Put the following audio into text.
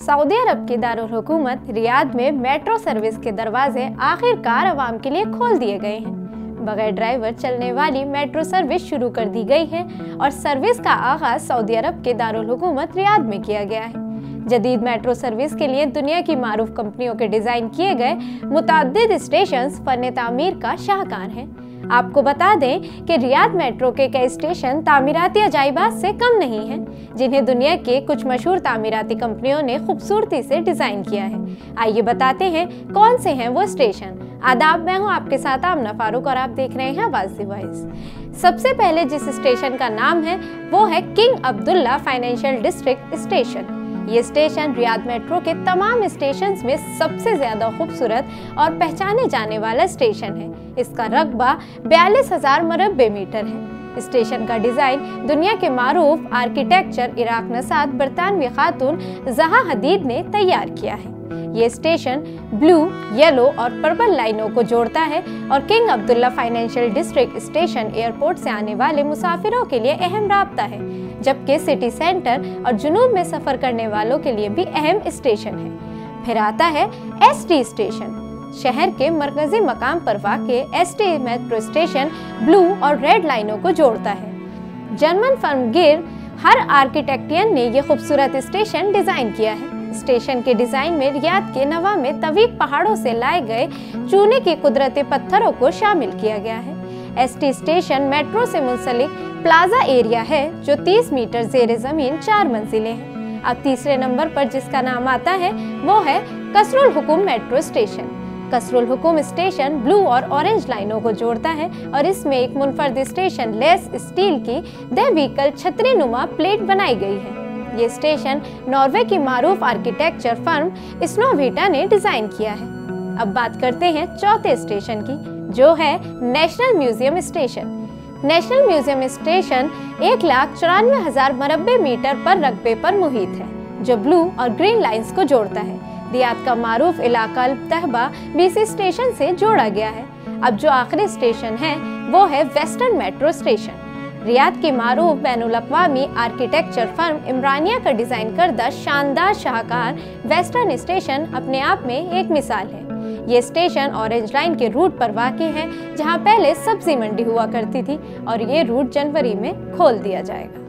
Saudi अरब की दारुल हुकूमत Riyadh में मेट्रो सर्विस के दरवाजे आखिरकार आवाम के लिए खोल दिए गए हैं। बगैर ड्राइवर चलने वाली मेट्रो सर्विस शुरू कर दी गई है और सर्विस का आगाज सऊदी अरब के दारुल हुकूमत रियाद में किया गया है। जदीद मेट्रो सर्विस के लिए दुनिया की मारूफ कंपनियों के डिजाइन किए गए मुतअद्दिद स्टेशन फन तामीर का शाहकार हैं। आपको बता दें कि रियाद मेट्रो के कई स्टेशन तामीराती अजाइबात से कम नहीं हैं, जिन्हें दुनिया के कुछ मशहूर तामीराती कंपनियों ने खूबसूरती से डिजाइन किया है। आइए बताते हैं कौन से हैं वो स्टेशन। आदाब, मैं हूं आपके साथ आमना फारूक और आप देख रहे हैं आवाज़ दी वॉइस। सबसे पहले जिस स्टेशन का नाम है वो है king Abdullah financial district station. ये स्टेशन रियाद मेट्रो के तमाम स्टेशंस में सबसे ज्यादा खूबसूरत और पहचाने जाने वाला स्टेशन है। इसका रकबा 42,000 मरबे मीटर है। स्टेशन का डिजाइन दुनिया के मारूफ आर्किटेक्चर इराक नसाद बरतानवी खातून जहा हदीद ने तैयार किया है। ये स्टेशन ब्लू, येलो और पर्पल लाइनों को जोड़ता है और king Abdullah financial district station airport से आने वाले मुसाफिरों के लिए अहम राब्ता है, जबकि सिटी सेंटर और जुनूब में सफर करने वालों के लिए भी अहम स्टेशन है। फिर आता है एसटी स्टेशन। शहर के मरकजी मकाम पर वाक़े एसटी मेट्रो स्टेशन ब्लू और रेड लाइनों को जोड़ता है। जर्मन फर्म गिर हर आर्किटेक्टियन ने ये खूबसूरत स्टेशन डिजाइन किया है। स्टेशन के डिजाइन में रियाद के नवा में तवीक पहाड़ों से लाए गए चूने के कुदरती पत्थरों को शामिल किया गया है। एसटी स्टेशन मेट्रो से मुंसलिक प्लाजा एरिया है जो 30 मीटर ज़ेरे ज़मीन 4 मंजिलें हैं। अब तीसरे नंबर पर जिसका नाम आता है वो है कसरुल हुकुम मेट्रो स्टेशन। कसरुल हुकुम स्टेशन ब्लू और ऑरेंज लाइनों को जोड़ता है और इसमें एक मुनफरद स्टेशन लेस स्टील की द व्हीकल छतरी नुमा प्लेट बनाई गई है। ये स्टेशन नॉर्वे की मारूफ आर्किटेक्चर फर्म स्नोविटा ने डिजाइन किया है। अब बात करते हैं चौथे स्टेशन की, जो है national museum station. National museum station 1,94,000 मरबे मीटर पर रकबे पर मुहित है, जो ब्लू और ग्रीन लाइंस को जोड़ता है। रियाद का मारूफ इलाका अल-तहबा बीसी स्टेशन से जोड़ा गया है। अब जो आखिरी स्टेशन है वो है वेस्टर्न मेट्रो स्टेशन। रियाद की मारूफ बैनुल अक़वामी आर्किटेक्चर फर्म इमरानिया का डिजाइन करदा शानदार शाहकार वेस्टर्न स्टेशन अपने आप में एक मिसाल है। ये स्टेशन ऑरेंज लाइन के रूट पर वाक़ई है, जहां पहले सब्जी मंडी हुआ करती थी और ये रूट जनवरी में खोल दिया जाएगा।